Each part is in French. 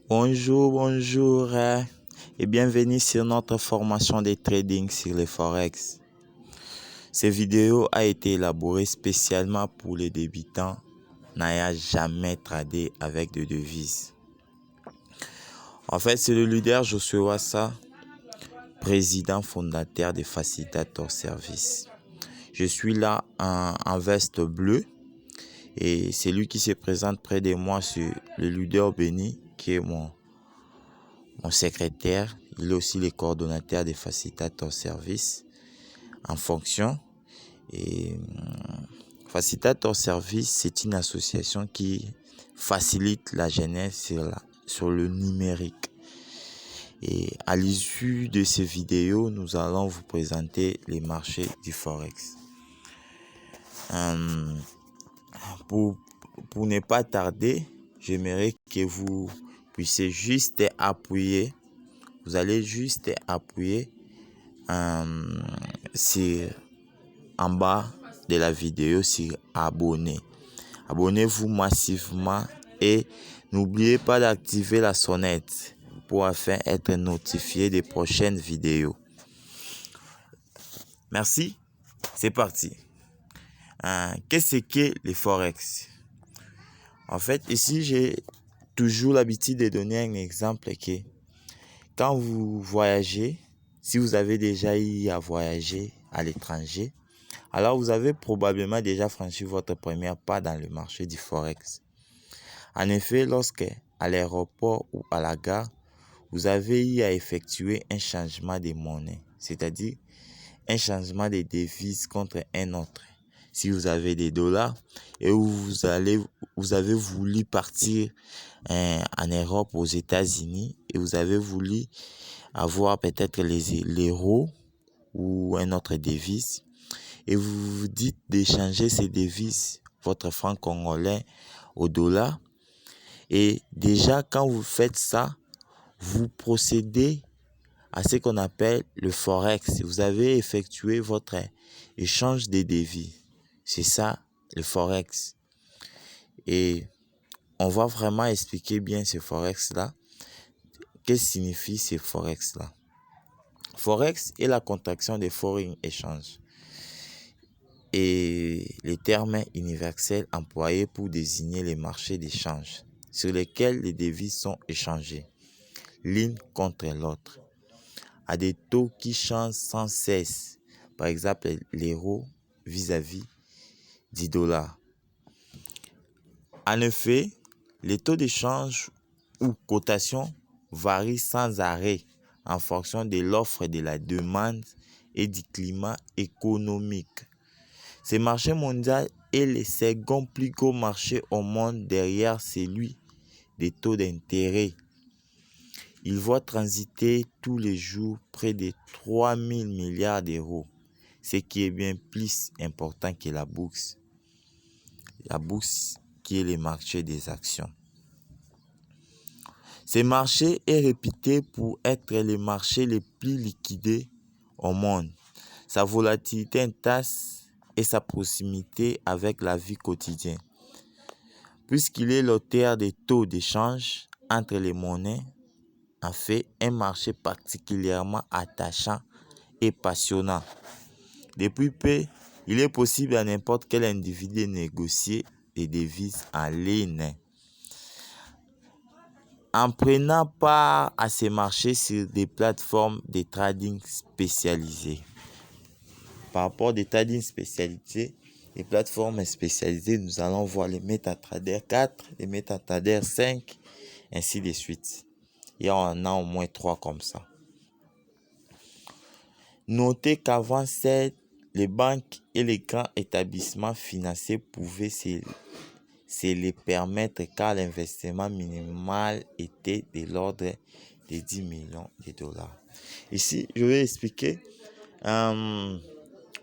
Bonjour et bienvenue sur notre formation de trading sur les Forex. Cette vidéo a été élaborée spécialement pour les débutants n'ayant jamais tradé avec de devises. En fait, c'est le leader Josué Wassa, président fondateur de Facilitator Service. Je suis là en veste bleue et c'est lui qui se présente près de moi, sur le leader Béni, qui est mon secrétaire. Il est aussi le coordonnateur des Facilitator Service en fonction. Et Facilitator Service, c'est une association qui facilite la jeunesse sur le numérique. Et à l'issue de ces vidéos, nous allons vous présenter les marchés du Forex. Pour ne pas tarder, j'aimerais que vous puissiez juste appuyer. Vous allez juste appuyer en bas de la vidéo sur abonner. Abonnez-vous massivement et n'oubliez pas d'activer la sonnette pour afin être notifié des prochaines vidéos. Merci, c'est parti. Qu'est-ce que les Forex? En fait, ici, j'ai toujours l'habitude de donner un exemple que quand vous voyagez, si vous avez déjà eu à voyager à l'étranger, alors vous avez probablement déjà franchi votre premier pas dans le marché du Forex. En effet, lorsque à l'aéroport ou à la gare, vous avez eu à effectuer un changement de monnaie, c'est-à-dire un changement de devise contre un autre. Si vous avez des dollars et vous avez voulu partir en Europe, aux États-Unis, et vous avez voulu avoir peut-être l'euro ou un autre devise, et vous vous dites d'échanger ces devises, votre franc congolais, au dollar. Et déjà, quand vous faites ça, vous procédez à ce qu'on appelle le Forex. Vous avez effectué votre échange des devises. C'est ça, le Forex. Et on va vraiment expliquer bien ce Forex-là. Qu'est-ce que signifie ce Forex-là? Forex est la contraction de Foreign Exchange et les termes universels employés pour désigner les marchés d'échange sur lesquels les devises sont échangées l'une contre l'autre à des taux qui changent sans cesse. Par exemple, l'euro vis-à-vis du dollar. En effet, les taux d'échange ou cotation varient sans arrêt en fonction de l'offre et de la demande et du climat économique. Ce marché mondial est le second plus gros marché au monde derrière celui des taux d'intérêt. Il voit transiter tous les jours près de 3 000 milliards d'euros, ce qui est bien plus important que la bourse. La bourse qui est le marché des actions. Ce marché est réputé pour être le marché le plus liquidé au monde. Sa volatilité intense et sa proximité avec la vie quotidienne. Puisqu'il est l'auteur des taux d'échange entre les monnaies, en fait un marché particulièrement attachant et passionnant. Depuis peu, il est possible à n'importe quel individu de négocier des devises en ligne. En prenant part à ces marchés sur des plateformes de trading spécialisées. Par rapport aux trading spécialisés, les plateformes spécialisées, nous allons voir les MetaTrader 4, les MetaTrader 5, ainsi de suite. Il y en a au moins 3 comme ça. Notez qu'avant ça, les banques et les grands établissements financiers pouvaient se les permettre car l'investissement minimal était de l'ordre de 10 millions de dollars. Ici, je vais expliquer.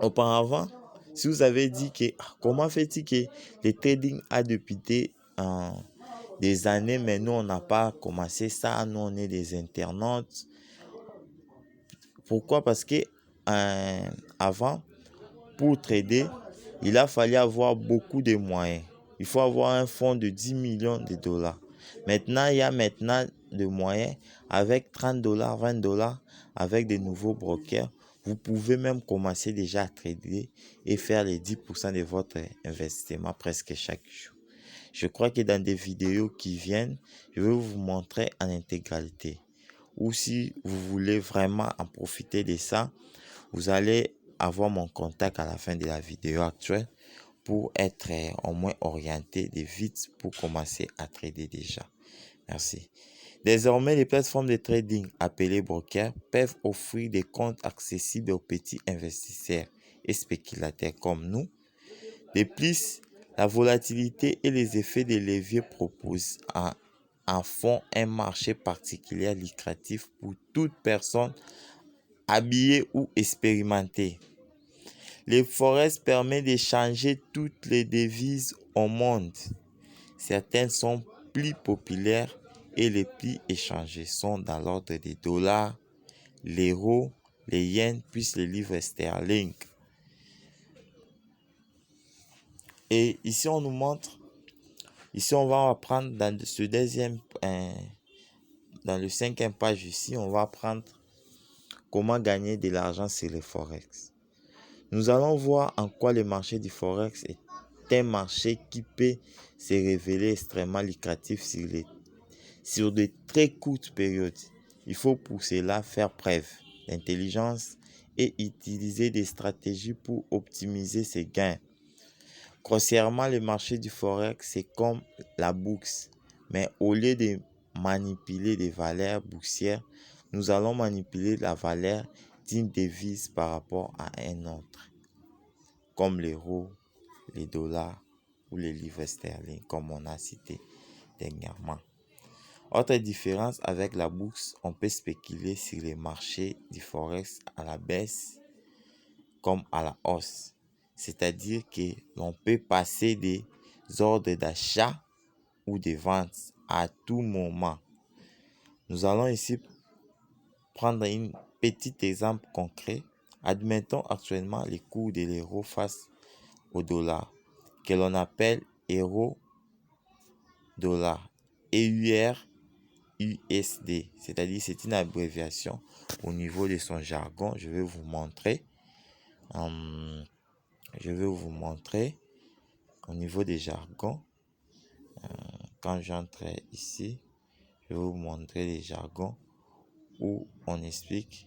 Auparavant, si vous avez dit que comment fait-il que le trading a débuté des années, mais nous on n'a pas commencé ça, nous on est des internautes. Pourquoi? Parce que avant, pour trader, il a fallu avoir beaucoup de moyens. Il faut avoir un fonds de 10 millions de dollars. Maintenant, il y a de moyens, avec 30 $, 20 $, avec des nouveaux brokers, vous pouvez même commencer déjà à trader et faire les 10% de votre investissement presque chaque jour. Je crois que dans des vidéos qui viennent, je vais vous montrer en intégralité. Ou si vous voulez vraiment en profiter de ça, vous allez avoir mon contact à la fin de la vidéo actuelle pour être au moins orienté de vite pour commencer à trader déjà. Merci. Désormais, les plateformes de trading appelées brokers peuvent offrir des comptes accessibles aux petits investisseurs et spéculateurs comme nous. De plus, la volatilité et les effets de levier proposent en font un marché particulier lucratif pour toute personne habillée ou expérimentée. Les forex permet d'échanger toutes les devises au monde. Certaines sont plus populaires et les plus échangées sont dans l'ordre des dollars, l'euro, les yens, puis les livres sterling. Et ici, on nous montre, ici, on va apprendre dans ce deuxième, dans le 5e page ici, on va apprendre comment gagner de l'argent sur les forex. Nous allons voir en quoi le marché du forex est un marché qui peut se révéler extrêmement lucratif sur de très courtes périodes. Il faut pour cela faire preuve d'intelligence et utiliser des stratégies pour optimiser ses gains. Grossièrement, le marché du forex, c'est comme la bourse, mais au lieu de manipuler des valeurs boursières, nous allons manipuler la valeur d'une devise par rapport à un autre, comme l'euro, les dollars ou les livres sterling, comme on a cité dernièrement. Autre différence avec la bourse, on peut spéculer sur les marchés du forex à la baisse comme à la hausse. C'est-à-dire que l'on peut passer des ordres d'achat ou de vente à tout moment. Nous allons ici prendre un petit exemple concret. Admettons actuellement les cours de l'euro face au dollar, que l'on appelle euro-dollar, EUR USD, c'est-à-dire c'est une abréviation au niveau de son jargon. Je vais vous montrer. Au niveau des jargons. Quand j'entre ici, je vais vous montrer les jargons où on explique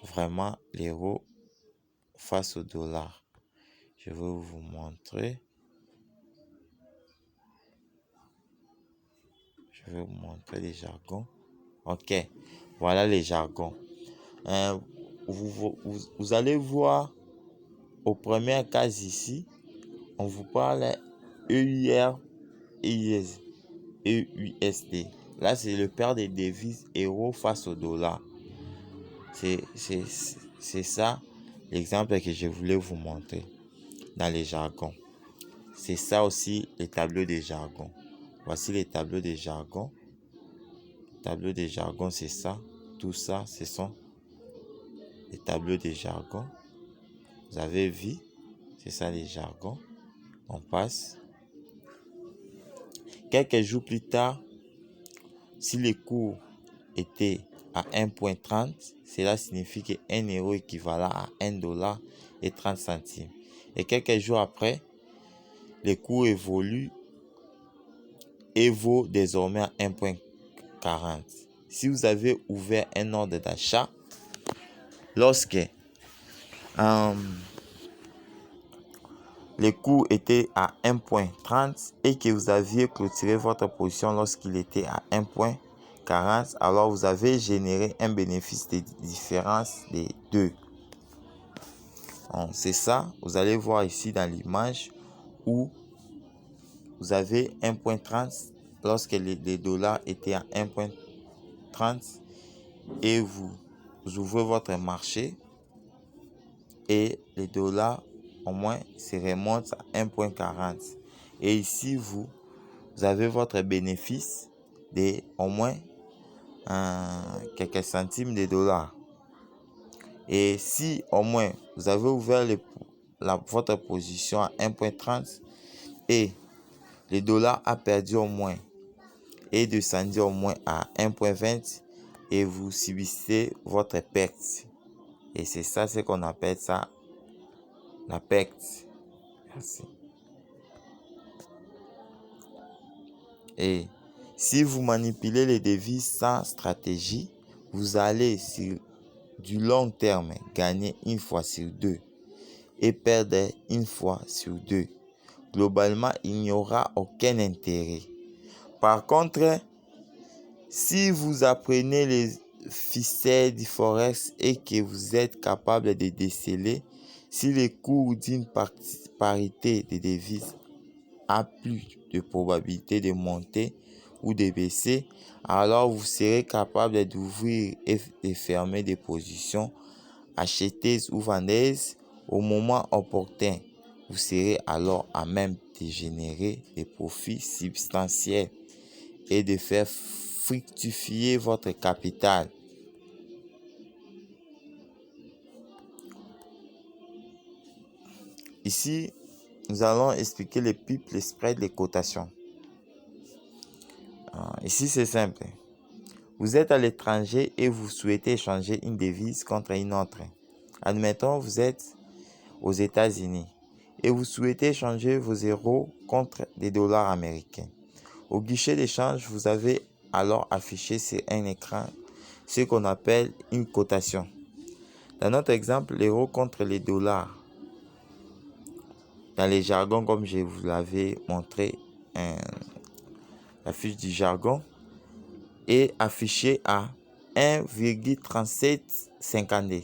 vraiment l'euro face au dollar. Je vais vous montrer. Je vais vous montrer les jargons. Ok, voilà les jargons. Vous allez voir au premier cas ici, on vous parle EUR et USD. Là, c'est le paire des devises euro face au dollar. C'est ça l'exemple que je voulais vous montrer dans les jargons. C'est ça aussi les tableaux des jargons. Voici les tableaux des jargons. Tableau des jargons, c'est ça. Tout ça, ce sont les tableaux des jargons. Vous avez vu, c'est ça les jargons. On passe. Quelques jours plus tard, si les cours étaient à 1,30, cela signifie que 1 euro équivalent à 1 dollar et 30 centimes. Et quelques jours après, les cours évoluent et vaut désormais à 1,40. Si vous avez ouvert un ordre d'achat lorsque les cours étaient à 1,30 et que vous aviez clôturé votre position lorsqu'il était à 1,40, alors vous avez généré un bénéfice de différence des deux. C'est ça, vous allez voir ici dans l'image où vous avez 1,30 lorsque les dollars étaient à 1,30 et vous ouvrez votre marché et les dollars au moins se remontent à 1,40. Et ici, vous avez votre bénéfice de au moins quelques centimes de dollars. Et si au moins vous avez ouvert votre position à 1,30 et le dollar a perdu au moins et descendez au moins à 1,20 et vous subissez votre perte. Et c'est ça ce qu'on appelle ça la perte. Merci. Et si vous manipulez les devises sans stratégie, vous allez sur du long terme gagner une fois sur deux et perdre une fois sur deux. Globalement, il n'y aura aucun intérêt. Par contre, si vous apprenez les ficelles du Forex et que vous êtes capable de déceler si le cours d'une parité de devises a plus de probabilité de monter ou de baisser, alors vous serez capable d'ouvrir et de fermer des positions acheteuses ou vendeuses au moment opportun. Vous serez alors à même de générer des profits substantiels et de faire fructifier votre capital. Ici, nous allons expliquer les pips, les spreads, les cotations. Ici, c'est simple. Vous êtes à l'étranger et vous souhaitez échanger une devise contre une autre. Admettons, vous êtes aux États-Unis et vous souhaitez échanger vos euros contre des dollars américains. Au guichet d'échange, vous avez alors affiché sur un écran ce qu'on appelle une cotation. Dans notre exemple, l'euro contre les dollars. Dans les jargons, comme je vous l'avais montré, la fiche du jargon est affichée à 1,3752.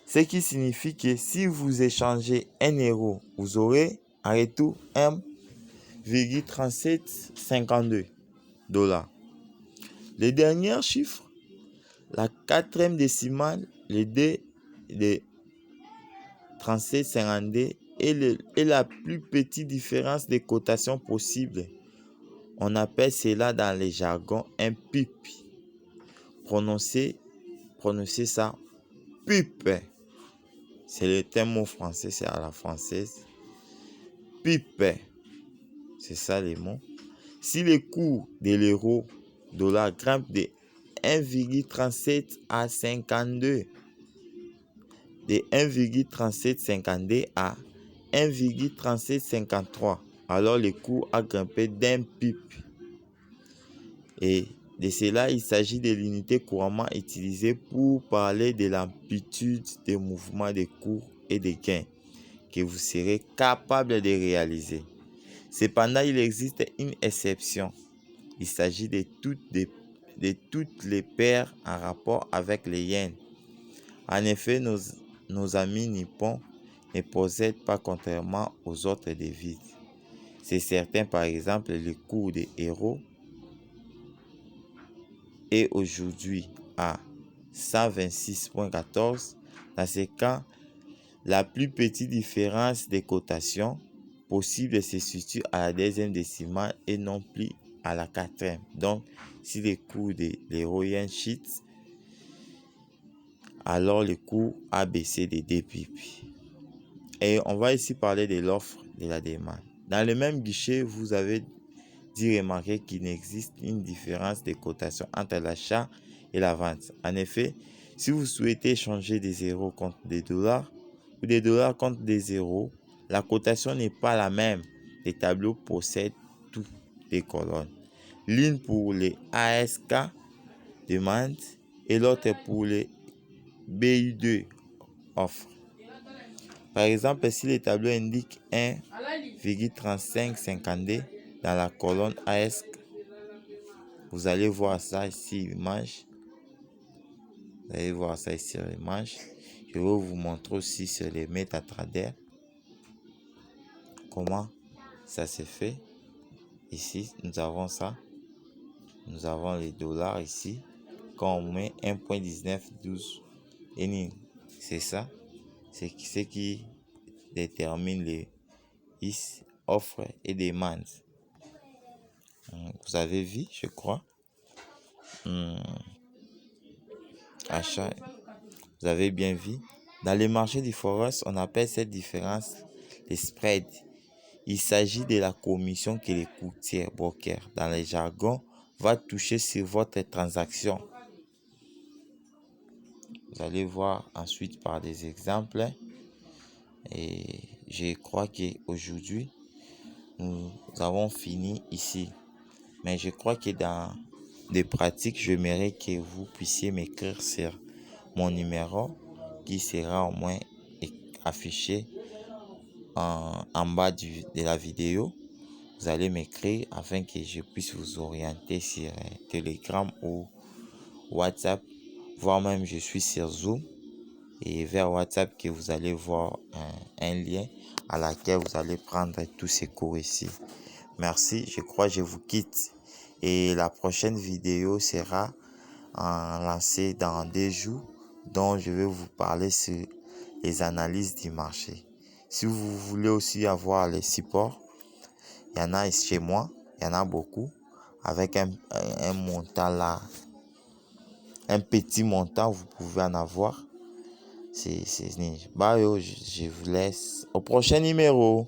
Ce qui signifie que si vous échangez 1 euro, vous aurez en retour 1,3752 dollars. Les derniers chiffres, la quatrième décimale, le D de 3752 est la plus petite différence de cotation possible. On appelle cela dans les jargons un pip. Prononcez ça pip. C'est le terme français, c'est à la française. Pip. C'est ça les mots. Si le cours de l'euro dollar grimpe de 1,37 à 52, de 1,3752 à 1,3753, alors le cours a grimpé d'un pip. Et de cela, il s'agit de l'unité couramment utilisée pour parler de l'amplitude des mouvements de cours et de gains que vous serez capable de réaliser. Cependant, il existe une exception. Il s'agit de toutes les paires en rapport avec les yens. En effet, nos amis nippons ne possèdent pas contrairement aux autres devises. C'est certain, par exemple, le cours des héros est aujourd'hui à 126,14. Dans ce cas, la plus petite différence de cotation possible se situe à la deuxième décimale et non plus à la quatrième. Donc, si le cours de l'euro yen chute, alors le cours a baissé de 2 pips. Et on va ici parler de l'offre et de la demande. Dans le même guichet, vous avez dit remarquer qu'il existe une différence de cotation entre l'achat et la vente. En effet, si vous souhaitez échanger des euros contre des dollars ou des dollars contre des euros, la cotation n'est pas la même. Les tableaux possèdent toutes les colonnes. L'une pour les ASK demande et l'autre pour les BU2 offre. Par exemple, si le tableau indique 1,3552 dans la colonne ASK, vous allez voir ça ici, l'image. Vous allez voir ça ici, l'image. Je vais vous montrer aussi sur les MetaTrader comment ça se fait. Ici, nous avons ça. Nous avons les dollars ici. Quand on met 1,1912, c'est ça. C'est ce qui détermine les offres et demandes. Vous avez vu, je crois. Achat. Vous avez bien vu. Dans le marché du Forex, on appelle cette différence les spreads. Il s'agit de la commission que les courtiers brokers, dans les jargons, va toucher sur votre transaction. Vous allez voir ensuite par des exemples. Et je crois qu'aujourd'hui, nous avons fini ici. Mais je crois que dans des pratiques, j'aimerais que vous puissiez m'écrire sur mon numéro qui sera au moins affiché en bas de la vidéo. Vous allez m'écrire afin que je puisse vous orienter sur Telegram ou WhatsApp, voire même je suis sur Zoom, et vers WhatsApp que vous allez voir un lien à laquelle vous allez prendre tous ces cours ici. Merci, je crois que je vous quitte et la prochaine vidéo sera lancée dans 2 jours, dont je vais vous parler sur les analyses du marché. Si vous voulez aussi avoir les supports, il y en a chez moi, il y en a beaucoup, avec un montant là, un petit montant, vous pouvez en avoir. C'est je vous laisse au prochain numéro.